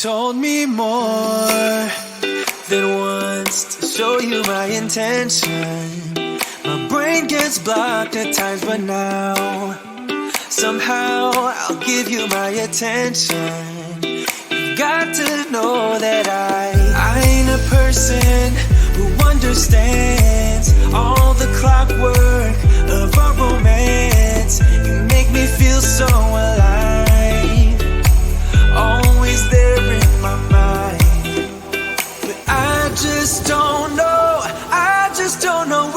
told me more than once to show you my intention. My brain gets blocked at times, but now somehow I'll give you my attention. You got to know that I ain't a person who understands all the clockwork of our romance. You make me feel so alive, always there in my mind. But I just don't know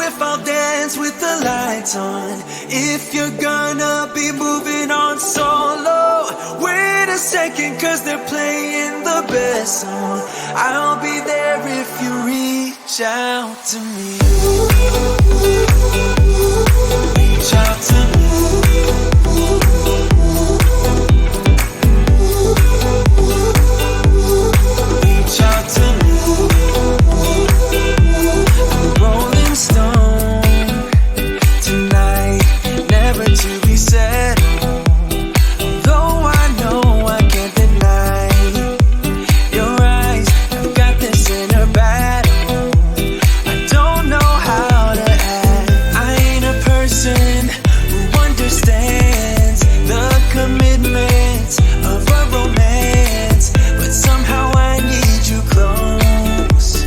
if I'll dance with the lights on. If you're gonna be moving on solo, wait a second, cause they're playing the best song. I'll be there if you reach out to me. Reach out to me. Reach out to me. I'm a rolling stone tonight, never to be settled. Though I know I can't deny your eyes, I've got this inner battle. I don't know how to act. I ain't a person who understands the commitments of a romance, but somehow I need you close.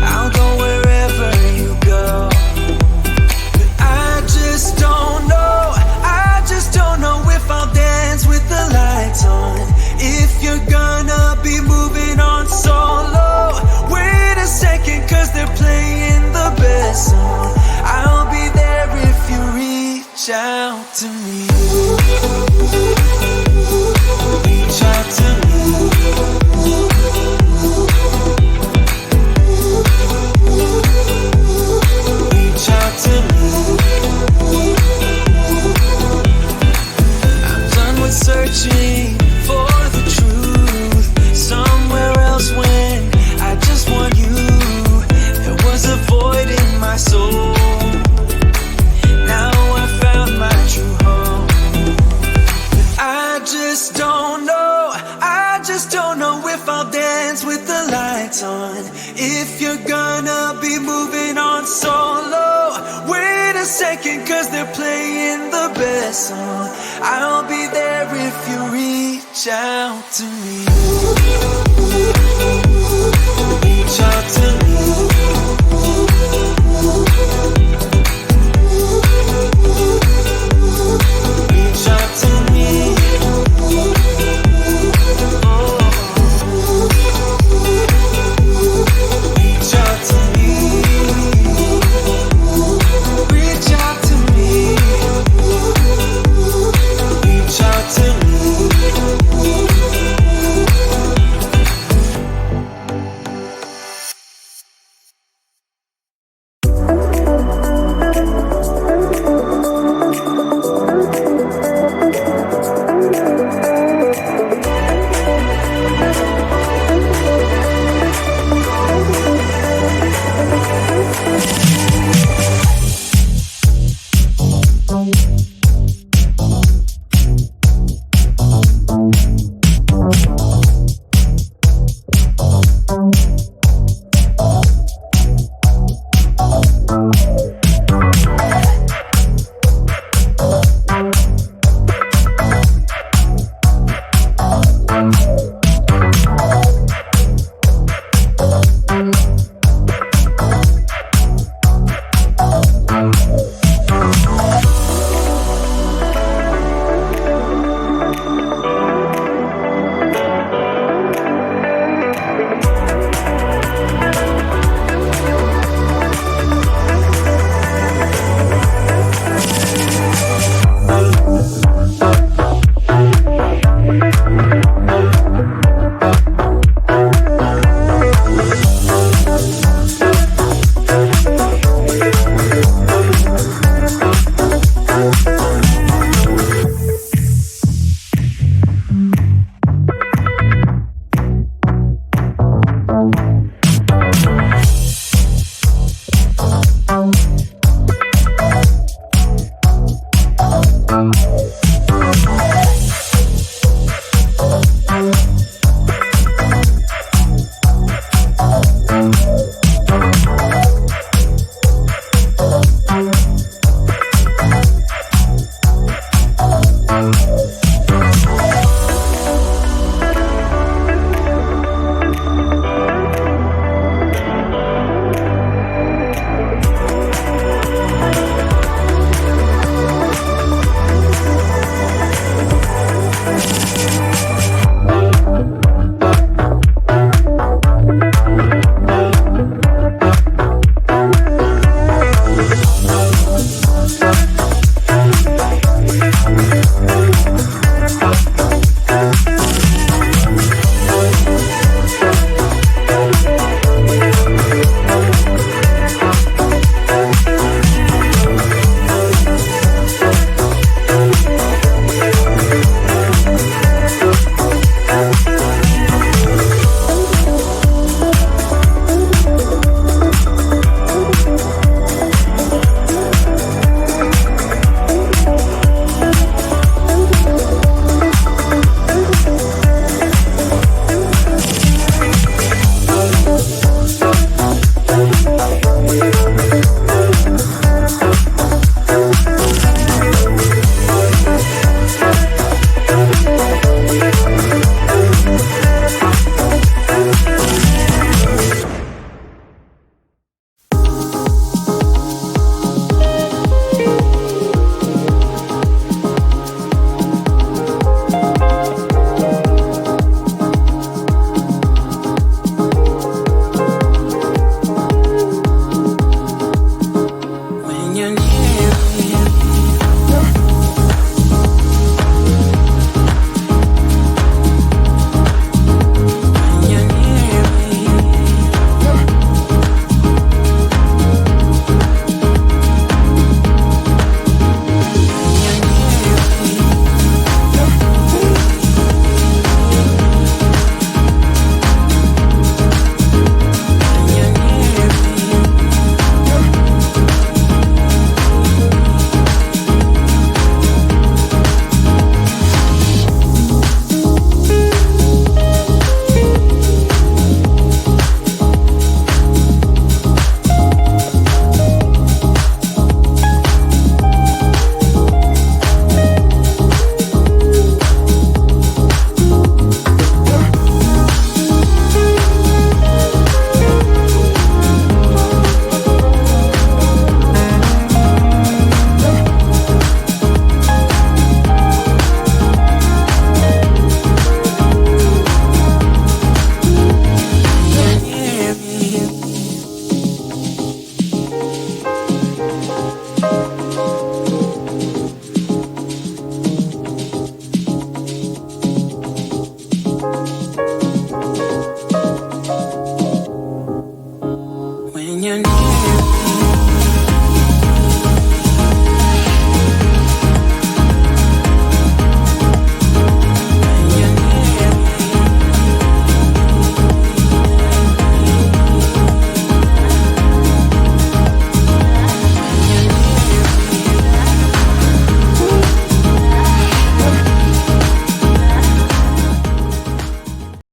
I'll go wherever you go. But I just don't know if I'll dance with the lights on. If you're gonna be moving on solo, wait a second, cause they're playing the best song. I'll be there if you reach out to me. Reach out to me. Reach out to me. I'm done with searching for the truth somewhere else when I just want you. There was a void in my soul. Now I found my true home. But I just don't know if I'll dance with the lights on. If you're gonna be moving on solo, wait a second, cause they're playing the best song. I'll be there if you reach out to me.